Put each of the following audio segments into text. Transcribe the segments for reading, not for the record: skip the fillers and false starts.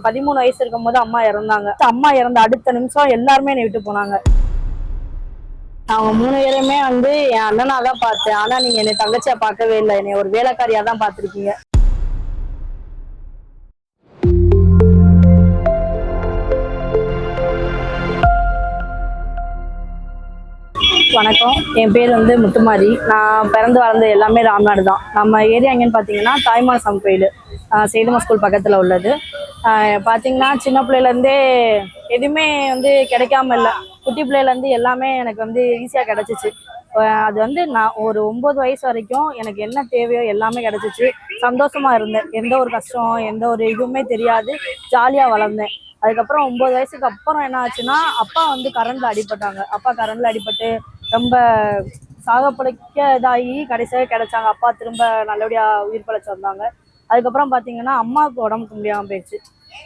13 வயசு இருக்கும்போது அம்மா இறந்தாங்க. அம்மா இறந்த அடுத்த நிமிஷம் எல்லாருமே என்னை விட்டு போனாங்க. அவங்க 3 பேருமே என் அண்ணனா தான் பார்த்தேன். ஆனா நீங்க என்னை தங்கச்சியா பார்க்கவே இல்லை, என்னை ஒரு வேலைக்காரியா தான் பார்த்துருக்கீங்க. வணக்கம், என் பேர் முத்துமாரி. நான் பிறந்து வளர்ந்த எல்லாமே ராம்நாடு தான். நம்ம ஏரியா எங்கன்னு பார்த்தீங்கன்னா தாய்மானசம் கோயில், சேதுமா ஸ்கூல் பக்கத்தில் உள்ளது. பார்த்தீங்கன்னா சின்ன பிள்ளையிலேருந்தே எதுவுமே கிடைக்காம இல்லை. குட்டி பிள்ளையிலேருந்து எல்லாமே எனக்கு ஈஸியாக கிடச்சிச்சு. அது நான் ஒரு 9 வயசு வரைக்கும் எனக்கு என்ன தேவையோ எல்லாமே கிடச்சிச்சு. சந்தோஷமாக இருந்தேன். எந்த ஒரு கஷ்டம் எந்த ஒரு இதுவுமே தெரியாது, ஜாலியாக வளர்ந்தேன். அதுக்கப்புறம் 9 வயசுக்கு அப்புறம் என்ன ஆச்சுன்னா, அப்பா கரண்ட்ல அடிபட்டாங்க. அப்பா கரண்ட்ல அடிபட்டு ரொம்ப சாகப்படைக்க இதாகி கடைசியாக கிடைச்சாங்க. அப்பா திரும்ப நல்லபடியாக உயிர் பிழைச்சு வந்தாங்க. அதுக்கப்புறம் பார்த்தீங்கன்னா அம்மாவுக்கு உடம்புக்கு முடியாமல் போயிடுச்சு.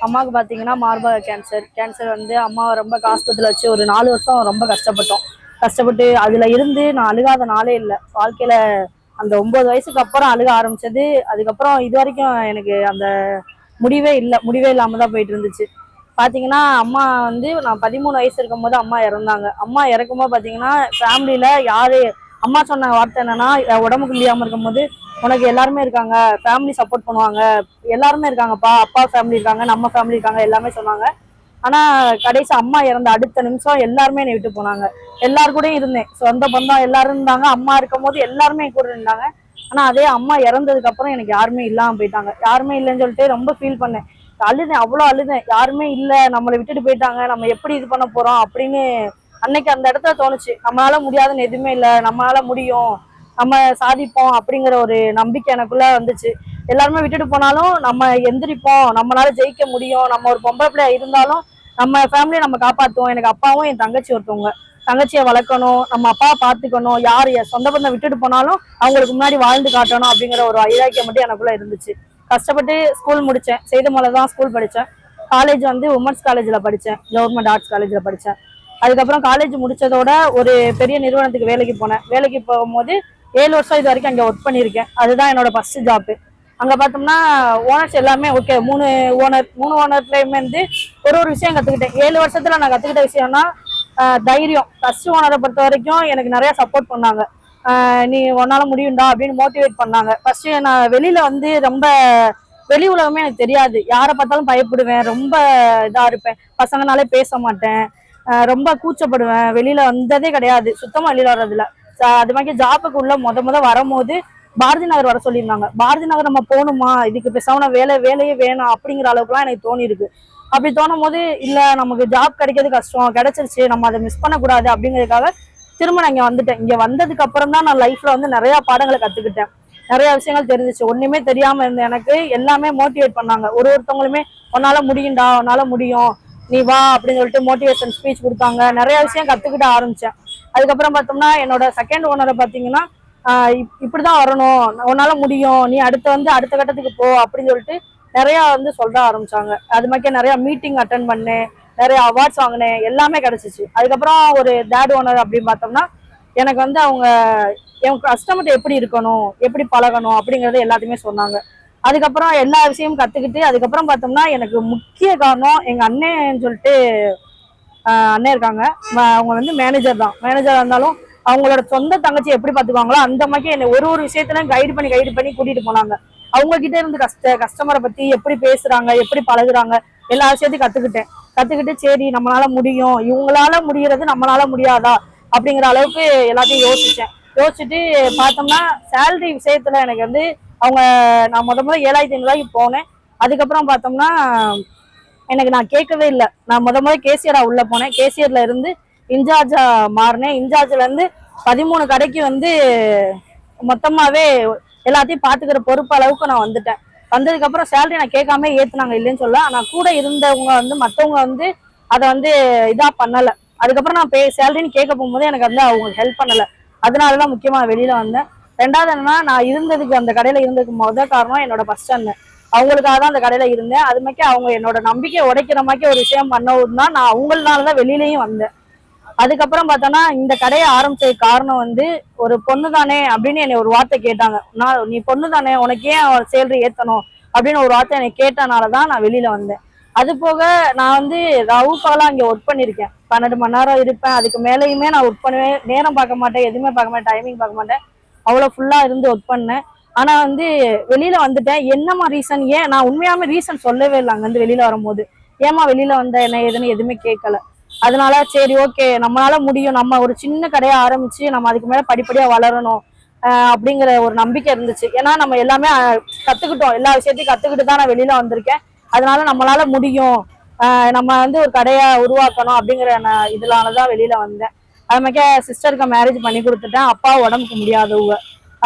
அம்மாவுக்கு பார்த்தீங்கன்னா மார்பக கேன்சர் அம்மாவை ரொம்ப ஆஸ்பத்திரியில் வச்சு ஒரு 4 வருஷம் ரொம்ப கஷ்டப்பட்டு அதில் இருந்து நான் அழுகாத நாளே இல்லை வாழ்க்கையில். அந்த 9 வயசுக்கு அப்புறம் அழுக ஆரம்பிச்சது. அதுக்கப்புறம் இது வரைக்கும் எனக்கு அந்த முடிவே இல்லாமல் தான் போயிட்டு இருந்துச்சு. பார்த்தீங்கன்னா அம்மா நான் 13 வயசு இருக்கும்போது அம்மா இறந்தாங்க. அம்மா இறக்கும்போது பார்த்தீங்கன்னா ஃபேமிலியில் யார் அம்மா சொன்ன வார்த்தை என்னன்னா, உடம்புக்கு முடியாமல் இருக்கும்போது உனக்கு எல்லாருமே இருக்காங்க, ஃபேமிலி சப்போர்ட் பண்ணுவாங்க, எல்லாருமே இருக்காங்கப்பா, அப்பா ஃபேமிலி இருக்காங்க, நம்ம ஃபேமிலி இருக்காங்க, எல்லாமே சொன்னாங்க. ஆனால் கடைசி அம்மா இறந்த அடுத்த நிமிஷம் எல்லாருமே என்னை விட்டு போனாங்க. எல்லாரு கூடயும் இருந்தேன், சொந்த பந்தம் எல்லாரும் இருந்தாங்க. அம்மா இருக்கும் போது எல்லாருமே கூட இருந்தாங்க. ஆனால் அதே அம்மா இறந்ததுக்கு அப்புறம் எனக்கு யாருமே இல்லாமல் போயிட்டாங்க. யாருமே இல்லைன்னு சொல்லிட்டு ரொம்ப ஃபீல் பண்ணேன், அழுதேன், அவ்வளோ அழுதேன். யாருமே இல்லை, நம்மளை விட்டுட்டு போயிட்டாங்க, நம்ம எப்படி இது பண்ண போறோம் அப்படின்னு அன்னைக்கு அந்த இடத்துல தோணுச்சு. நம்மளால முடியாதுன்னு எதுவுமே இல்லை, நம்மளால முடியும், நம்ம சாதிப்போம் அப்படிங்கிற ஒரு நம்பிக்கை எனக்குள்ள வந்துச்சு. எல்லாருமே விட்டுட்டு போனாலும் நம்ம எந்திரிப்போம், நம்மளால ஜெயிக்க முடியும், நம்ம ஒரு பொம்பளை பிள்ளையா இருந்தாலும் நம்ம ஃபேமிலியை நம்ம காப்பாற்றுவோம். எனக்கு அப்பாவும் என் தங்கச்சி ஒருத்தவங்க, தங்கச்சியை வளர்க்கணும், நம்ம அப்பாவை பார்த்துக்கணும், யார் சொந்த பந்தம் விட்டுட்டு போனாலும் அவங்களுக்கு முன்னாடி வாழ்ந்து காட்டணும் அப்படிங்கிற ஒரு வைராக்கியம் மட்டும் எனக்குள்ள இருந்துச்சு. கஷ்டப்பட்டு ஸ்கூல் முடித்தேன். சேதுமலை தான் ஸ்கூல் படித்தேன். காலேஜ் உமன்ஸ் காலேஜில் படித்தேன், கவர்மெண்ட் ஆர்ட்ஸ் காலேஜில் படித்தேன். அதுக்கப்புறம் காலேஜ் முடித்ததோட ஒரு பெரிய நிறுவனத்துக்கு வேலைக்கு போனேன். வேலைக்கு போகும்போது 7 வருஷம் இது வரைக்கும் அங்கே ஒர்க் பண்ணியிருக்கேன். அதுதான் என்னோட ஃபர்ஸ்ட் ஜாப்பு. அங்கே பார்த்தோம்னா ஓனர்ஸ் எல்லாமே ஓகே, 3 ஓனர்லேயுமே ஒரு விஷயம் கற்றுக்கிட்டேன். 7 வருஷத்தில் நான் கற்றுக்கிட்ட விஷயம்னா தைரியம். ஃபர்ஸ்ட் ஓனரை பொறுத்த வரைக்கும் எனக்கு நிறையா சப்போர்ட் பண்ணாங்க. நீ உன்னால முடியும்டா அப்படின்னு மோட்டிவேட் பண்ணாங்க. ஃபர்ஸ்ட் நான் வெளியில ரொம்ப வெளி உலகமே எனக்கு தெரியாது, யாரை பார்த்தாலும் பயப்படுவேன், ரொம்ப இதா இருப்பேன், பசங்கனாலே பேச மாட்டேன், ரொம்ப கூச்சப்படுவேன், வெளியில வந்ததே கிடையாது, சுத்தமா வெளியில வர்றதில்ல. அது மாதிரி ஜாப்புக்கு உள்ள முத வரும்போது பாரதி நகர் வர சொல்லியிருந்தாங்க. பாரதி நகர் நம்ம போகணுமா, இதுக்கு பேசாம வேலையே வேணாம் அப்படிங்கிற அளவுக்குலாம் எனக்கு தோணி இருக்கு. அப்படி தோணும் போது இல்ல, நமக்கு ஜாப் கிடைக்கிறது கஷ்டம், கிடைச்சிருச்சு, நம்ம அதை மிஸ் பண்ணக்கூடாது அப்படிங்கிறதுக்காக திரும்ப நான் இங்க வந்துட்டேன். இங்க வந்ததுக்கு அப்புறம் தான் நான் லைஃப்ல நிறைய பாடங்களை கத்துக்கிட்டேன், நிறைய விஷயங்கள் தெரிஞ்சிச்சு. ஒண்ணுமே தெரியாம இருந்த எனக்கு எல்லாமே மோட்டிவேட் பண்ணாங்க. ஒருத்தவங்களுமே உன்னால முடியும்டா, உன்னால முடியும், நீ வா அப்படின்னு சொல்லிட்டு மோட்டிவேஷன் ஸ்பீச் கொடுத்தாங்க. நிறைய விஷயம் கத்துக்கிட்ட ஆரம்பிச்சேன். அதுக்கப்புறம் பார்த்தோம்னா என்னோட செகண்ட் ஓனரை பார்த்தீங்கன்னா இப்படிதான் வரணும், உன்னால முடியும், நீ அடுத்த கட்டத்துக்கு போ அப்படின்னு சொல்லிட்டு நிறைய சொல்ல ஆரம்பிச்சாங்க. அது மாதிரி நிறைய மீட்டிங் அட்டன் பண்ணேன், நிறைய அவார்ட்ஸ் வாங்கினேன், எல்லாமே கிடைச்சிச்சு. அதுக்கப்புறம் ஒரு தேர்ட் ஓனர் அப்படின்னு பார்த்தோம்னா எனக்கு அவங்க என் கஸ்டமர்கிட்ட எப்படி இருக்கணும், எப்படி பழகணும் அப்படிங்கறத எல்லாத்தையுமே சொன்னாங்க. அதுக்கப்புறம் எல்லா விஷயமும் கத்துக்கிட்டு அதுக்கப்புறம் பார்த்தோம்னா எனக்கு முக்கிய காரணம் எங்க அண்ணன் சொல்லிட்டு அண்ணன் இருக்காங்க. அவங்க மேனேஜர் தான். மேனேஜரா இருந்தாலும் அவங்களோட சொந்த தங்கச்சி எப்படி பார்த்துக்குவாங்களோ அந்த மாதிரி என்னை ஒரு விஷயத்துல கைடு பண்ணி கூட்டிட்டு போனாங்க. அவங்க கிட்ட இருந்து கஸ்டமரை பத்தி எப்படி பேசுறாங்க, எப்படி பழகுறாங்க, எல்லா விஷயத்தையும் கத்துக்கிட்டு சரி நம்மளால முடியும், இவங்களால முடியறது நம்மளால முடியாதா அப்படிங்கிற அளவுக்கு எல்லாத்தையும் யோசிச்சுட்டு பார்த்தோம்னா சேலரி விஷயத்துல எனக்கு அவங்க நான் முதல்ல 7,500 போனேன். அதுக்கப்புறம் பார்த்தோம்னா எனக்கு நான் கேட்கவே இல்லை. நான் முதல்ல கேசியரா உள்ள போனேன். கேசியர்ல இருந்து இன்சார்ஜா மாறினேன். இன்சார்ஜ்ல இருந்து 13 கடைக்கு மொத்தமாவே எல்லாத்தையும் பாத்துக்கிற பொறுப்பு அளவுக்கு நான் வந்துட்டேன். வந்ததுக்கு அப்புறம் சேலரி நான் கேட்காம ஏத்துனாங்க, இல்லைன்னு சொல்ல. ஆனா கூட இருந்தவங்க மத்தவங்க அதை இதா பண்ணல. அதுக்கப்புறம் நான் சேலரின்னு கேட்க போகும்போது எனக்கு அவங்க ஹெல்ப் பண்ணல. அதனாலதான் முக்கியமா வெளியில வந்தேன். ரெண்டாவது என்னன்னா, நான் இருந்ததுக்கு அந்த கடையில இருந்ததுக்கு முதல் காரணம் என்னோட ஃபர்ஸ்ட் அண்ணன். அவங்களுக்காக தான் அந்த கடையில இருந்தேன். அது மாதிரி அவங்க என்னோட நம்பிக்கையை உடைக்கிற மாதிரி ஒரு விஷயம் பண்ணவும் தான் நான் அவங்களாலதான் வெளியிலயும் வந்தேன். அதுக்கப்புறம் பார்த்தோன்னா இந்த கடையை ஆரம்பிச்சதுக்கு காரணம் ஒரு பொண்ணு தானே அப்படின்னு என்னை ஒரு வார்த்தை கேட்டாங்க. நீ பொண்ணு தானே, உனக்கு ஏன் சேலரி ஏத்தணும் அப்படின்னு ஒரு வார்த்தை என்னை கேட்டனாலதான் நான் வெளியில வந்தேன். அது போக நான் வந்து ரவுக்காலாம் அங்கே ஒர்க் பண்ணியிருக்கேன். 12 மணி நேரம் இருப்பேன். அதுக்கு மேலேயுமே நான் ஒர்க் பண்ணுவேன். நேரம் பார்க்க மாட்டேன், எதுவுமே பார்க்க மாட்டேன், டைமிங் பார்க்க மாட்டேன். அவ்வளோ ஃபுல்லாக இருந்து ஒர்க் பண்ணேன். ஆனால் வந்து வெளியில் வந்துட்டேன். என்னம்மா ரீசன், ஏன் நான் உண்மையாமே ரீசன் சொல்லவே இல்லை. அங்கேருந்து வெளியில் வரும்போது ஏமா வெளியில் வந்த என்ன ஏதுன்னு எதுவுமே கேட்கல. அதனால சரி ஓகே, நம்மளால முடியும், நம்ம ஒரு சின்ன கடையை ஆரம்பிச்சு நம்ம அதுக்கு மேலே படிப்படியாக வளரணும் அப்படிங்கிற ஒரு நம்பிக்கை இருந்துச்சு. ஏன்னா நம்ம எல்லாமே கற்றுக்கிட்டோம், எல்லா விஷயத்தையும் கற்றுக்கிட்டு தான் நான் வெளியில் வந்திருக்கேன். அதனால நம்மளால முடியும், நம்ம வந்து ஒரு கடையை உருவாக்கணும் அப்படிங்கிற இதனாலதான் வெளியில வந்தேன். அது மாதிரிக்கே சிஸ்டருக்கு மேரேஜ் பண்ணி கொடுத்துட்டேன். அப்பா உடம்புக்கு முடியாதவங்க.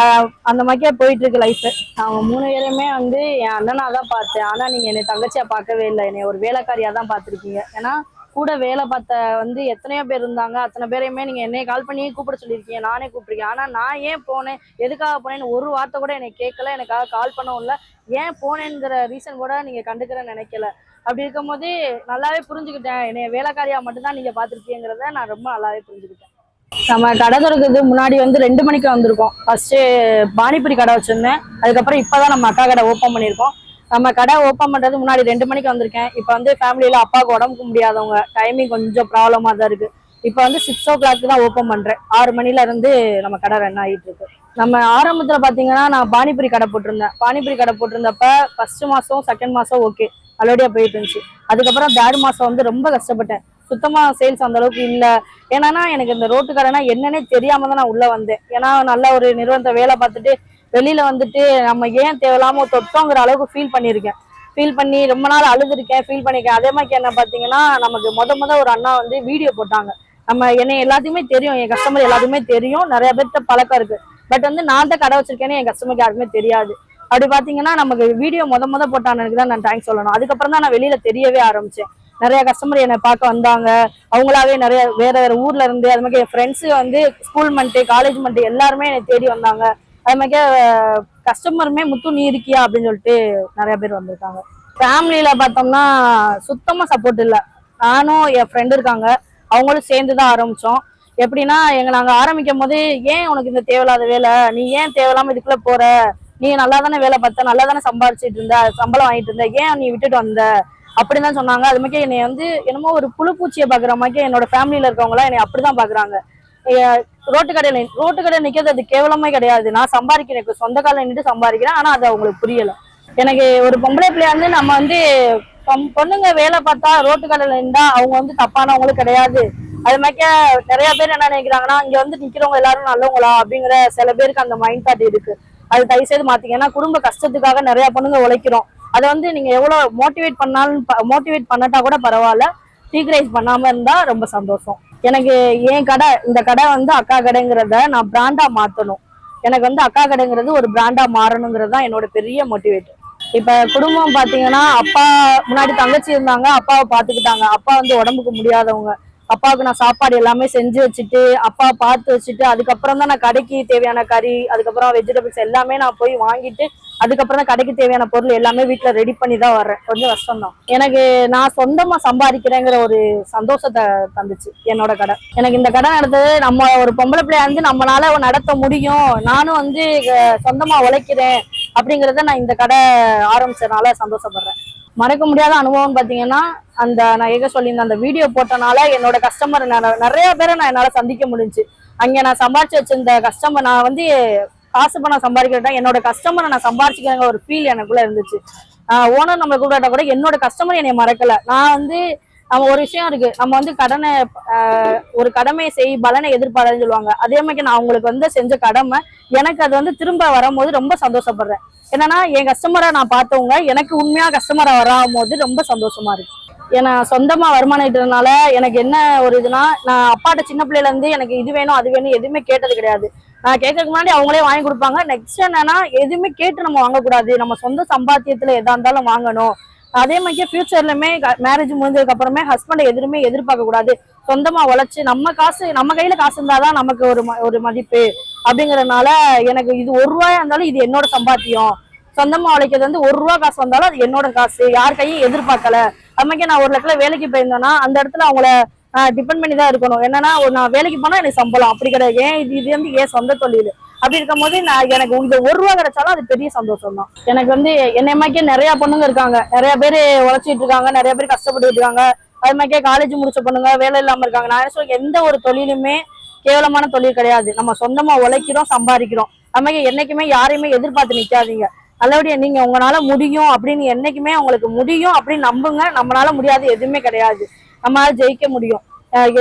அந்த மாதிரிக்கே போயிட்டு இருக்கு லைஃப். அவங்க 3 பேருமே வந்து என் அண்ணனா தான் பார்த்தேன். ஆனா நீங்க என்னை தங்கச்சியா பார்க்கவே இல்லை, என்னை ஒரு வேலைக்காரியா தான் பார்த்துருக்கீங்க. ஏன்னா கூட வேலை பார்த்த வந்து எத்தனையோ பேர் இருந்தாங்க. அத்தனை பேரையுமே நீங்க என்னை கால் பண்ணி கூப்பிட சொல்லியிருக்கீங்க, நானே கூப்பிட்டுருக்கேன். ஆனா நான் ஏன் போனேன், எதுக்காக போனேன்னு ஒரு வார்த்தை கூட என்னை கேட்கல, எனக்காக கால் பண்ணவும் இல்லை. ஏன் போனேங்கிற ரீசன் கூட நீங்க கண்டுக்கிறேன்னு நினைக்கல. அப்படி இருக்கும்போது நல்லாவே புரிஞ்சுக்கிட்டேன், என்னைய வேலைக்காரியா மட்டும்தான் நீங்க பார்த்துருக்கீங்கிறத நான் ரொம்ப நல்லாவே புரிஞ்சுக்கிட்டேன். நம்ம கடை திறக்கிறது முன்னாடி வந்து 2 மணிக்கு வந்திருக்கோம். ஃபர்ஸ்ட் பானிபூரி கடை வச்சிருந்தேன். அதுக்கப்புறம் இப்பதான் நம்ம அக்கா கடை ஓப்பன் பண்ணியிருக்கோம். நம்ம கடை ஓப்பன் பண்றது முன்னாடி 2 மணிக்கு வந்திருக்கேன். இப்போ வந்து ஃபேமிலியில அப்பாவுக்கு உடம்புக்கு முடியாதவங்க, டைமிங் கொஞ்சம் ப்ராப்ளமா தான் இருக்கு. இப்போ வந்து 6 o'clock தான் ஓப்பன் பண்றேன். 6 மணில இருந்து நம்ம கடை ரன் ஆகிட்டு இருக்கு. நம்ம ஆரம்பத்துல பாத்தீங்கன்னா நான் பானிபூரி கடை போட்டிருந்தேன். பானிபூரி கடை போட்டிருந்தப்ப ஃபர்ஸ்ட் மாசம் செகண்ட் மாசம் ஓகே நல்லபடியா போயிட்டு இருந்துச்சு. அதுக்கப்புறம் 3rd மாசம் வந்து ரொம்ப கஷ்டப்பட்டேன். சுத்தமா சேல்ஸ் அந்த அளவுக்கு இல்ல. ஏன்னா எனக்கு இந்த ரோட்டு கடைனா என்னன்னே தெரியாம தான் நான் உள்ள வந்தேன். ஏன்னா நல்ல ஒரு நிறுவனத்தை வேலை பார்த்துட்டு வெளியில வந்துட்டு நம்ம ஏன் தேவையில்லாம தொட்டோங்கிற அளவுக்கு ஃபீல் பண்ணியிருக்கேன். ஃபீல் பண்ணி ரொம்ப நாள் அழுதுருக்கேன், ஃபீல் பண்ணியிருக்கேன். அதே மாதிரி என்ன பார்த்தீங்கன்னா நமக்கு முத ஒரு அண்ணா வந்து வீடியோ போட்டாங்க. நம்ம என்னை எல்லாத்தையுமே தெரியும், என் கஸ்டமர் எல்லாத்தையுமே தெரியும், நிறைய பேர்த்த பழக்கம் இருக்கு. பட் வந்து நான் தான் கடை வச்சிருக்கேன்னு என் கஸ்டமருக்கு யாருமே தெரியாது. அப்படி பாத்தீங்கன்னா நமக்கு வீடியோ முத போட்டானுக்கு தான் நான் தேங்க்ஸ் சொல்லணும். அதுக்கப்புறம் தான் நான் வெளியில தெரியவே ஆரம்பிச்சேன். நிறைய கஸ்டமர் என்னை பார்க்க வந்தாங்க. அவங்களாவே நிறைய வேற ஊர்ல இருந்து, அது மாதிரி என் ஃப்ரெண்ட்ஸு வந்து ஸ்கூல் மந்ட்டு காலேஜ் மந்ட்டு எல்லாருமே என்னை தேடி வந்தாங்க. அது மாதிரி கஸ்டமருமே முத்து நீ இருக்கியா அப்படின்னு சொல்லிட்டு நிறைய பேர் வந்திருக்காங்க. ஃபேமிலியில பார்த்தோம்னா சுத்தமா சப்போர்ட் இல்லை. நானும் என் ஃப்ரெண்டு இருக்காங்க, அவங்களும் சேர்ந்துதான் ஆரம்பிச்சோம். எப்படின்னா நாங்க ஆரம்பிக்கும் போது ஏன் உனக்கு இந்த தேவையில்லாத வேலை, நீ ஏன் தேவையில்லாம இதுக்குள்ள போற, நீ நல்லா தானே வேலை பார்த்த, நல்லா தானே சம்பாரிச்சிட்டு இருந்த, சம்பளம் வாங்கிட்டு இருந்த, ஏன் நீ விட்டுட்டு வந்த அப்படின்னு தான் சொன்னாங்க. அது மாதிரி என்னை வந்து என்னமோ ஒரு புழுப்பூச்சியை பாக்குற மாதிரி என்னோட ஃபேமிலியில இருக்கவங்களாம் என்னை அப்படிதான் பாக்குறாங்க. ரோட்டு கடையில் நிக்கிறது அது கேவலமே கிடையாது. நான் சம்பாதிக்கிறேன், எனக்கு சொந்த காலில் நின்று சம்பாதிக்கிறேன். ஆனா அது அவங்களுக்கு புரியல. எனக்கு ஒரு பொம்பளை பிள்ளையா வந்து நம்ம வந்து பொண்ணுங்க வேலை பார்த்தா ரோட்டு கடையில இருந்தா அவங்க வந்து தப்பானவங்களும் கிடையாது. அது மாதிரி நிறைய பேர் என்ன நினைக்கிறாங்கன்னா இங்க வந்து நிக்கிறவங்க எல்லாரும் நல்லவங்களா அப்படிங்கிற சில பேருக்கு அந்த மைண்ட் தாட் இருக்கு. அது தயவு செய்து மாத்தீங்க. ஏன்னா குடும்ப கஷ்டத்துக்காக நிறைய பொண்ணுங்க உழைக்கிறோம். அதை வந்து நீங்க எவ்வளவு மோட்டிவேட் பண்ணட்டா கூட பரவாயில்ல, டீக்ரைஸ் பண்ணாம இருந்தா ரொம்ப சந்தோஷம். எனக்கு என் கடை, இந்த கடை வந்து அக்கா கடைங்கிறத நான் பிராண்டா மாத்தணும். எனக்கு வந்து அக்கா கடைங்கிறது ஒரு பிராண்டா மாறணுங்கிறது தான் என்னோட பெரிய மோட்டிவேட். இப்ப குடும்பம் பாத்தீங்கன்னா அப்பா முன்னாடி தங்கச்சி இருந்தாங்க, அப்பாவை பாத்துக்கிட்டாங்க. அப்பா வந்து உடம்புக்கு முடியாதவங்க. அப்பாவுக்கு நான் சாப்பாடு எல்லாமே செஞ்சு வச்சுட்டு அப்பா பார்த்து வச்சுட்டு அதுக்கப்புறம் தான் நான் கடைக்கு தேவையான கறி, அதுக்கப்புறம் வெஜிடபிள்ஸ் எல்லாமே நான் போய் வாங்கிட்டு அதுக்கப்புறம் தான் கடைக்கு தேவையான பொருள் எல்லாமே வீட்டுல ரெடி பண்ணி தான் வர்றேன். கொஞ்சம் கஷ்டம் தான். எனக்கு நான் சொந்தமா சம்பாதிக்கிறேங்கிற ஒரு சந்தோஷத்தை தந்துச்சு என்னோட கடை. எனக்கு இந்த கடை நடத்தது, நம்ம ஒரு பொம்பளை பிள்ளையா இருந்து நம்மளால நடத்த முடியும், நானும் வந்து சொந்தமா உழைக்கிறேன் அப்படிங்கிறத நான் இந்த கடை ஆரம்பிச்சதுனால சந்தோஷப்படுறேன். மறக்க முடியாத அனுபவம் பாத்தீங்கன்னா அந்த நான் சொல்லியிருந்தேன், அந்த வீடியோ போட்டனால என்னோட கஸ்டமர் நிறைய பேரை நான் என்னால சந்திக்க முடிஞ்சு. அங்க நான் சம்பாரிச்சு வச்சிருந்த கஸ்டமர், நான் வந்து காசு பணம் சம்பாதிக்கிறேன், என்னோட கஸ்டமரை நான் சம்பாரிச்சுக்கிறேங்க ஒரு ஃபீல் எனக்குள்ள இருந்துச்சு. ஓனர் நம்மளை கூப்பிட்டா கூட என்னோட கஸ்டமர் என்னை மறக்கல. நான் வந்து நம்ம ஒரு விஷயம் இருக்கு, நம்ம வந்து ஒரு கடமையை செய் பலனை எதிர்பார்ன்னு சொல்லுவாங்க. அதே மாதிரி நான் அவங்களுக்கு வந்து செஞ்ச கடமை எனக்கு அது வந்து திரும்ப வரும்போது ரொம்ப சந்தோஷப்படுறேன். என்னன்னா என் கஸ்டமரை நான் பார்த்தவங்க எனக்கு உண்மையா கஸ்டமரை வராமோது ரொம்ப சந்தோஷமா இருக்கு. ஏன்னா சொந்தமா வருமானம் ஈட்டுறதுனால எனக்கு என்ன ஒரு இதுனா, நான் அப்பாட்ட சின்ன பிள்ளைல இருந்து எனக்கு இது வேணும் அது வேணும் எதுவுமே கேட்டது கிடையாது. நான் கேட்கறதுக்கு முன்னாடி அவங்களே வாங்கி கொடுப்பாங்க. நெக்ஸ்ட் என்னன்னா எதுவுமே கேட்டு நம்ம வாங்கக்கூடாது, நம்ம சொந்த சம்பாத்தியத்துல எதா இருந்தாலும் வாங்கணும். அதே மாதிரி ஃபியூச்சர்லயுமே மேரேஜ் முடிஞ்சதுக்கு அப்புறமே ஹஸ்பண்டை எதுவுமே எதிர்பார்க்க கூடாது. சொந்தமா உழைச்சு நம்ம காசு, நம்ம கையில காசு இருந்தாதான் நமக்கு ஒரு மதிப்பு அப்படிங்கறதுனால எனக்கு இது 1 ரூபாயா இருந்தாலும் இது என்னோட சம்பாத்தியம். சொந்தமா உழைக்கிறது வந்து 1 ரூபா காசு வந்தாலும் அது என்னோட காசு, யார் கையும் எதிர்பார்க்கல. அது மாதிரி நான் ஒரு இடத்துல வேலைக்கு போயிருந்தேன்னா அந்த இடத்துல அவங்கள டிபெண்ட் பண்ணி தான் இருக்கணும். என்னன்னா நான் வேலைக்கு போனா எனக்கு சம்பளம் அப்படி கிடையாது. ஏன் இது வந்து ஏன் சொந்த தொழில், அப்படி இருக்கும் போது நான் எனக்கு இந்த 1 ரூபா கிடைச்சாலும் அது பெரிய சந்தோஷம் தான். எனக்கு வந்து என்னையமாக்கே நிறைய பொண்ணுங்க இருக்காங்க, நிறைய பேர் உழைச்சிட்டு இருக்காங்க, நிறைய பேர் கஷ்டப்பட்டு இருக்காங்க. அது மாதிரிக்கே காலேஜ் முடிச்ச பொண்ணுங்க வேலை இல்லாம இருக்காங்க. நான் என்ன சொல்றேன், எந்த ஒரு தொழிலுமே கேவலமான தொழில் கிடையாது. நம்ம சொந்தமா உழைக்கிறோம், சம்பாதிக்கிறோம். அது மாதிரி என்னைக்குமே யாரையுமே எதிர்பார்த்து நிக்காதீங்க. நல்லபடியா நீங்க உங்களால முடியும் அப்படின்னு என்னைக்குமே உங்களுக்கு முடியும் அப்படின்னு நம்புங்க. நம்மளால முடியாது எதுவுமே கிடையாது. நம்மளால ஜெயிக்க முடியும்.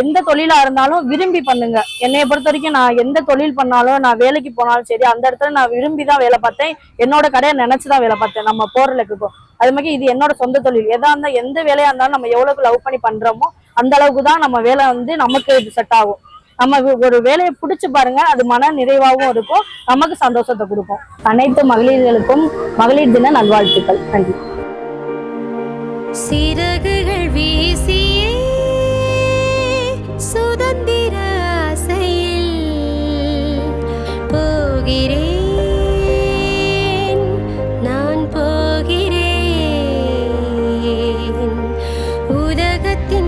எந்த தொழிலா இருந்தாலும் விரும்பி பண்ணுங்க. என்னைய பொறுத்த வரைக்கும் நான் எந்த தொழில் பண்ணாலும், நான் வேலைக்கு போனாலும் சரி, அந்த இடத்துல நான் விரும்பி தான் வேலை பார்த்தேன். என்னோட கடையை நினைச்சுதான் வேலை பார்த்தேன். நம்ம போற லக்குக்கும் அது மாதிரி இது என்னோட சொந்த தொழில். எதா இருந்தா எந்த வேலையா இருந்தாலும் நம்ம எவ்வளவுக்கு லவ் பண்ணி பண்றோமோ அந்த அளவுக்கு தான் நம்ம வேலை வந்து நமக்கு செட் ஆகும். நம்ம ஒரு வேலையை பிடிச்சு பாருங்க, அது மன நிறைவாகவும் இருக்கும், நமக்கு சந்தோஷத்தை கொடுக்கும். அனைத்து மகளிர்களுக்கும் மகளிர் தின நல்வாழ்த்துக்கள். நன்றி. சிறகுகள் வீசியே சுதந்திர ஆசையில் போகிறேன், நான் போகிறேன். உலகத்தின்